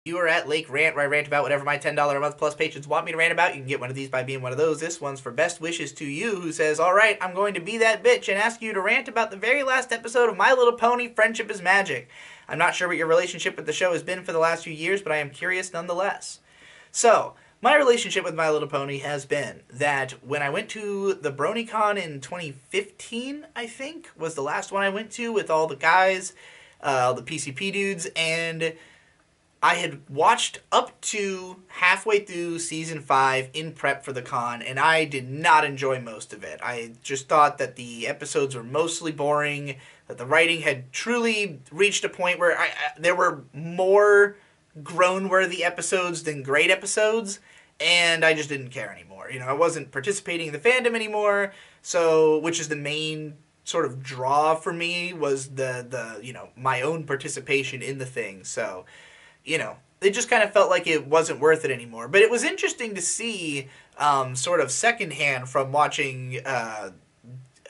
You are at Lake Rant, where I rant about whatever my $10 a month plus patrons want me to rant about. You can get one of these by being one of those. This one's for Best Wishes to You, who says, "Alright, I'm going to be that bitch and ask you to rant about the very last episode of My Little Pony, Friendship is Magic. I'm not sure what your relationship with the show has been for the last few years, but I am curious nonetheless." So, my relationship with My Little Pony has been that when I went to the BronyCon in 2015, I think, was the last one I went to with all the guys, all the PCP dudes, and I had watched up to halfway through Season 5 in prep for the con, and I did not enjoy most of it. I just thought that the episodes were mostly boring, that the writing had truly reached a point where there were more groan-worthy episodes than great episodes, and I just didn't care anymore. I wasn't participating in the fandom anymore, so, which is the main sort of draw for me, was the my own participation in the thing, so it just kind of felt like it wasn't worth it anymore. But it was interesting to see, sort of secondhand from watching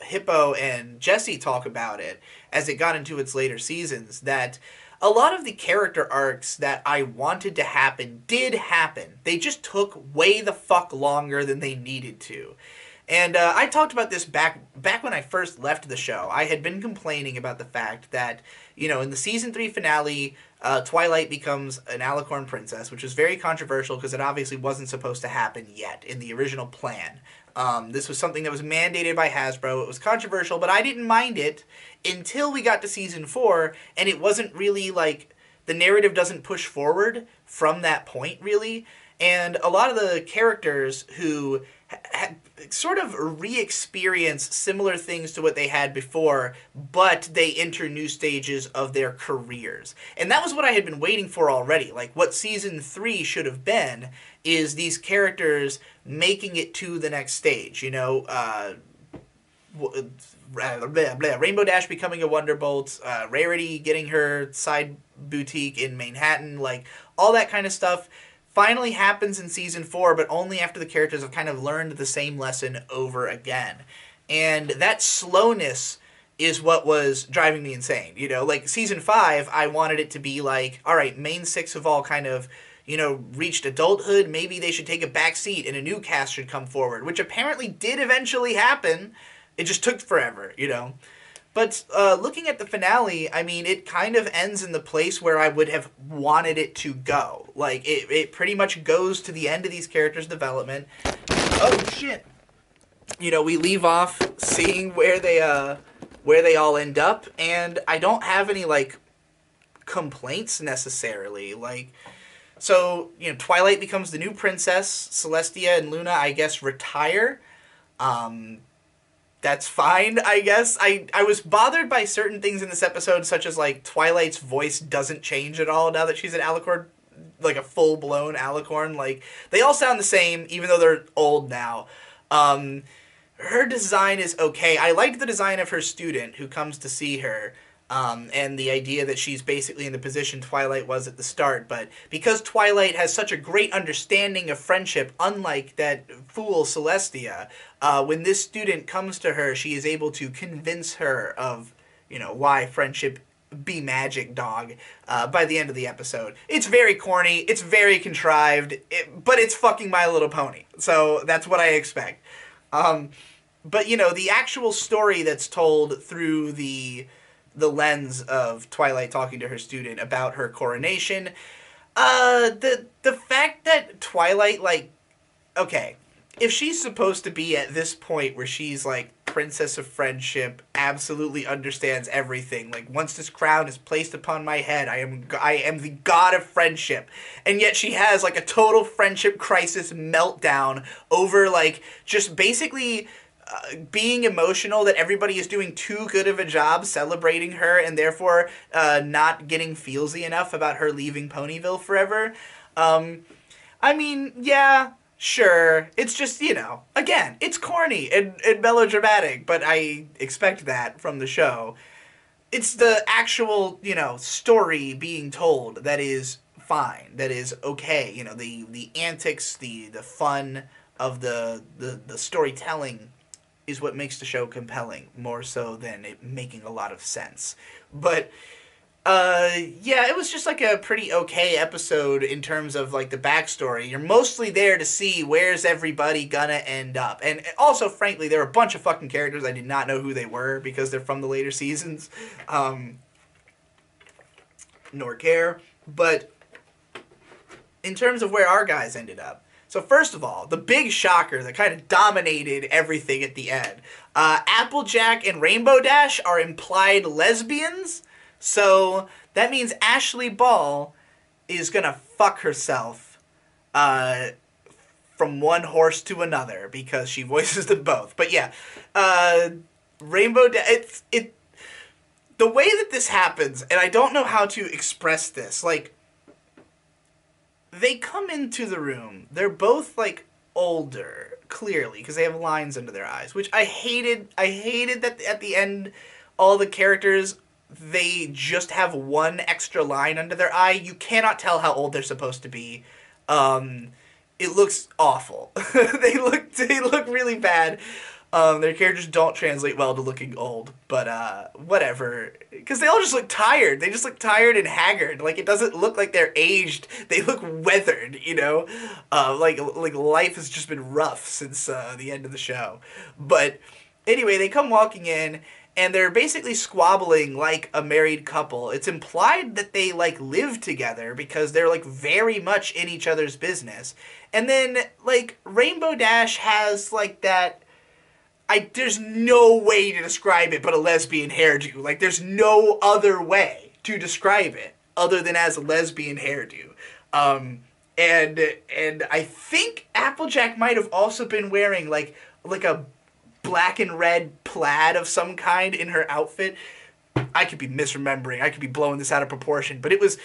Hippo and Jesse talk about it as it got into its later seasons, that a lot of the character arcs that I wanted to happen did happen. They just took way the fuck longer than they needed to. And I talked about this back when I first left the show. I had been complaining about the fact that, in the Season 3 finale, Twilight becomes an Alicorn princess, which was very controversial because it obviously wasn't supposed to happen yet in the original plan. This was something that was mandated by Hasbro. It was controversial, but I didn't mind it until we got to Season 4, and it wasn't really like, the narrative doesn't push forward from that point, really. And a lot of the characters who had sort of re-experience similar things to what they had before, but they enter new stages of their careers. And that was what I had been waiting for already. Like, what Season 3 should have been is these characters making it to the next stage. Rainbow Dash becoming a Wonderbolt, Rarity getting her side boutique in Manhattan, like, all that kind of stuff finally happens in Season 4, but only after the characters have kind of learned the same lesson over again. And that slowness is what was driving me insane. Like, Season 5, I wanted it to be like, alright, main 6 have all kind of, reached adulthood, maybe they should take a back seat and a new cast should come forward, which apparently did eventually happen. It just took forever, But looking at the finale, I mean, it kind of ends in the place where I would have wanted it to go. Like, it pretty much goes to the end of these characters' development. Oh, shit. We leave off seeing where they all end up, and I don't have any, like, complaints necessarily. Like, so, Twilight becomes the new princess. Celestia and Luna, I guess, retire. That's fine, I guess. I was bothered by certain things in this episode, such as, like, Twilight's voice doesn't change at all now that she's an Alicorn, like a full-blown Alicorn. Like, they all sound the same, even though they're old now. Her design is okay. I liked the design of her student who comes to see her, and the idea that she's basically in the position Twilight was at the start, but because Twilight has such a great understanding of friendship, unlike that fool Celestia, when this student comes to her, she is able to convince her of, why friendship be magic, dog, by the end of the episode. It's very corny, it's very contrived, but it's fucking My Little Pony, so that's what I expect. But, the actual story that's told through the lens of Twilight talking to her student about her coronation, the fact that Twilight, like, okay, if she's supposed to be at this point where she's, like, Princess of Friendship, absolutely understands everything, like, once this crown is placed upon my head, I am the god of friendship, and yet she has, like, a total friendship crisis meltdown over, like, just basically being emotional that everybody is doing too good of a job celebrating her, and therefore not getting feelsy enough about her leaving Ponyville forever. I mean, yeah, sure, it's just, again, it's corny and melodramatic, but I expect that from the show. It's the actual, story being told that is fine, that is okay. The antics, the fun of the storytelling is what makes the show compelling, more so than it making a lot of sense. But Yeah, it was just like a pretty okay episode in terms of like the backstory. You're mostly there to see where's everybody gonna end up. And also, frankly, there were a bunch of fucking characters I did not know who they were because they're from the later seasons. Nor care. But in terms of where our guys ended up. So first of all, the big shocker that kind of dominated everything at the end. Applejack and Rainbow Dash are implied lesbians. So that means Ashley Ball is going to fuck herself from one horse to another because she voices them both. But yeah, Rainbow Dash, the way that this happens, and I don't know how to express this, like, they come into the room. They're both, like, older, clearly, because they have lines under their eyes, which I hated. I hated that at the end, all the characters, they just have one extra line under their eye. You cannot tell how old they're supposed to be. It looks awful. They look really bad. Their characters don't translate well to looking old, but whatever. Because they all just look tired. They just look tired and haggard. Like, it doesn't look like they're aged. They look weathered, you know? Like life has just been rough since the end of the show. But anyway, they come walking in, and they're basically squabbling like a married couple. It's implied that they, like, live together because they're, like, very much in each other's business. And then, like, Rainbow Dash has, like, that... there's no way to describe it but a lesbian hairdo. Like, there's no other way to describe it other than as a lesbian hairdo. And I think Applejack might have also been wearing, like a black and red plaid of some kind in her outfit. I could be misremembering. I could be blowing this out of proportion. But it was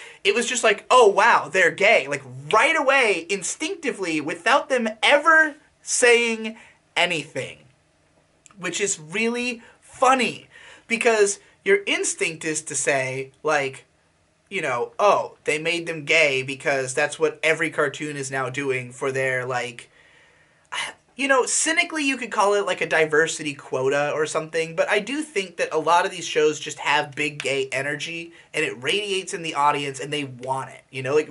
just like, oh, wow, they're gay. Like, right away, instinctively, without them ever saying anything. Which is really funny, because your instinct is to say, like, you know, oh, they made them gay because that's what every cartoon is now doing for their, like, you know, cynically you could call it like a diversity quota or something, but I do think that a lot of these shows just have big gay energy, and it radiates in the audience, and they want it, you know? Like,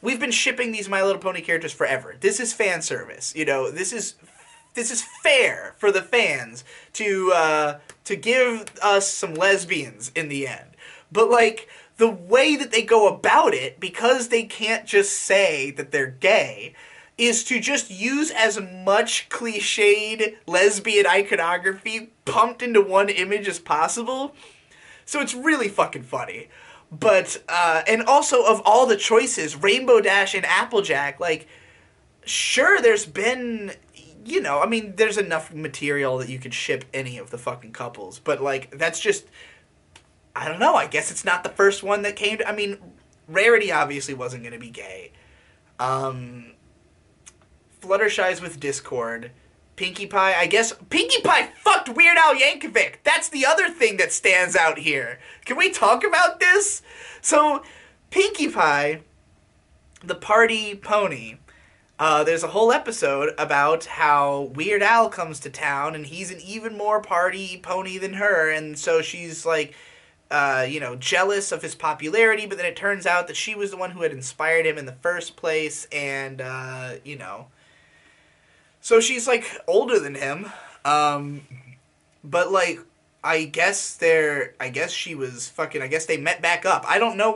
we've been shipping these My Little Pony characters forever. This is fan service, you know? This is fair for the fans to give us some lesbians in the end. But, like, the way that they go about it, because they can't just say that they're gay, is to just use as much cliched lesbian iconography pumped into one image as possible. So it's really fucking funny. But, and also, of all the choices, Rainbow Dash and Applejack, like, sure, there's been... You know, I mean, there's enough material that you could ship any of the fucking couples. But, like, that's just... I don't know. I guess it's not the first one that came to... I mean, Rarity obviously wasn't going to be gay. Fluttershy's with Discord. Pinkie Pie, I guess... Pinkie Pie fucked Weird Al Yankovic! That's the other thing that stands out here. Can we talk about this? So, Pinkie Pie, the party pony... there's a whole episode about how Weird Al comes to town, and he's an even more party pony than her, and so she's, like, you know, jealous of his popularity, but then it turns out that she was the one who had inspired him in the first place, and, you know, so she's, like, older than him, but, like, I guess she was fucking, I guess they met back up. I don't know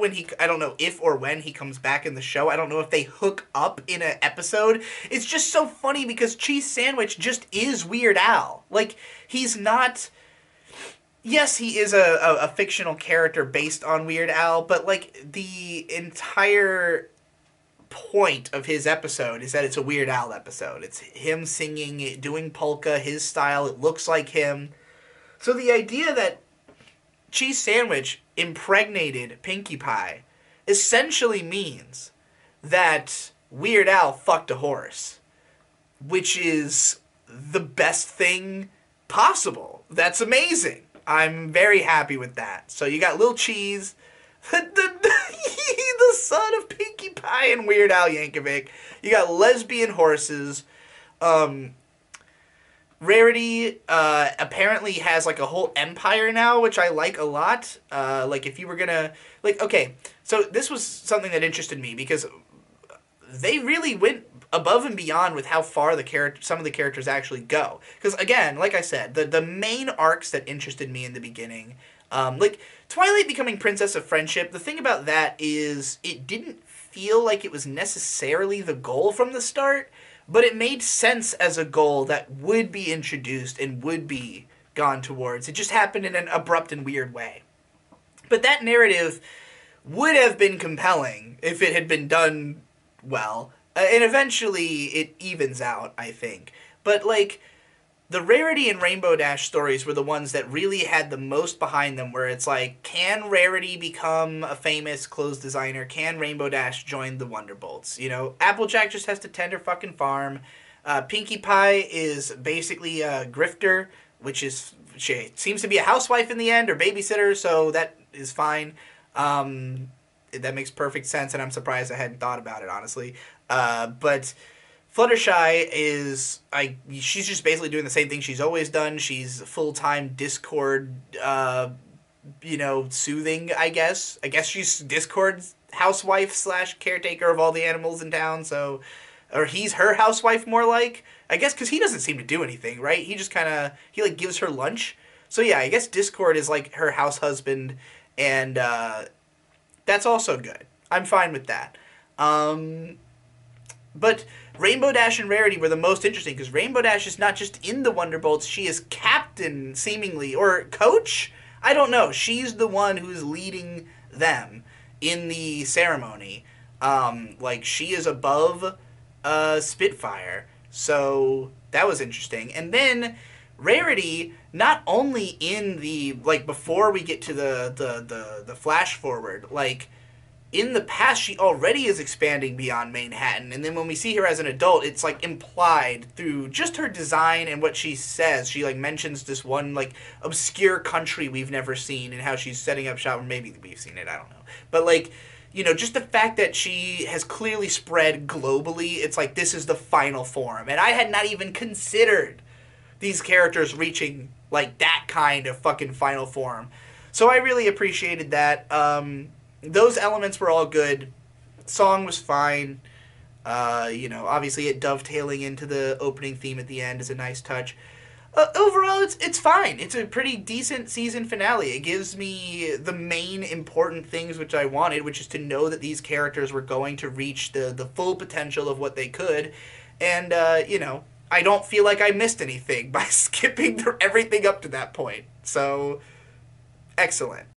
if or when he comes back in the show. I don't know if they hook up in an episode. It's just so funny because Cheese Sandwich just is Weird Al. Like, he's not... Yes, he is a fictional character based on Weird Al, but, like, the entire point of his episode is that it's a Weird Al episode. It's him singing, doing polka, his style, it looks like him. So the idea that Cheese Sandwich impregnated Pinkie Pie essentially means that Weird Al fucked a horse, which is the best thing possible. That's amazing. I'm very happy with that. So you got Lil Cheese, the son of Pinkie Pie and Weird Al Yankovic. You got lesbian horses. Rarity apparently has like a whole empire now, which I like a lot. Like if you were gonna like, okay, so this was something that interested me because they really went above and beyond with how far some of the characters actually go. Because again, like I said, the main arcs that interested me in the beginning, like Twilight becoming Princess of Friendship. The thing about that is it didn't feel like it was necessarily the goal from the start, but it made sense as a goal that would be introduced and would be gone towards. It just happened in an abrupt and weird way. But that narrative would have been compelling if it had been done well. And eventually it evens out, I think. But, like, the Rarity and Rainbow Dash stories were the ones that really had the most behind them, where it's like, can Rarity become a famous clothes designer? Can Rainbow Dash join the Wonderbolts? You know, Applejack just has to tend her fucking farm. Pinkie Pie is basically a grifter, which is, she seems to be a housewife in the end, or babysitter, so that is fine. That makes perfect sense, and I'm surprised I hadn't thought about it, honestly. But Fluttershy is, she's just basically doing the same thing she's always done. She's full-time Discord, soothing, I guess. I guess she's Discord's housewife slash caretaker of all the animals in town, so... Or he's her housewife, more like. I guess because he doesn't seem to do anything, right? He just kind of, he, like, gives her lunch. So, yeah, I guess Discord is, like, her house husband, and, that's also good. I'm fine with that. But Rainbow Dash and Rarity were the most interesting, because Rainbow Dash is not just in the Wonderbolts, she is captain, seemingly, or coach? I don't know. She's the one who's leading them in the ceremony. Like, she is above Spitfire. So, that was interesting. And then Rarity, not only in the, like, before we get to the flash forward, like, in the past, she already is expanding beyond Manhattan, and then when we see her as an adult, it's, like, implied through just her design and what she says. She, like, mentions this one, like, obscure country we've never seen and how she's setting up shop, or maybe we've seen it, I don't know. But, like, you know, just the fact that she has clearly spread globally, it's like, this is the final form. And I had not even considered these characters reaching, like, that kind of fucking final form. So I really appreciated that. Those elements were all good. Song was fine. Obviously it dovetailing into the opening theme at the end is a nice touch. Overall, it's fine. It's a pretty decent season finale. It gives me the main important things which I wanted, which is to know that these characters were going to reach the full potential of what they could. And, I don't feel like I missed anything by skipping everything up to that point. So, excellent.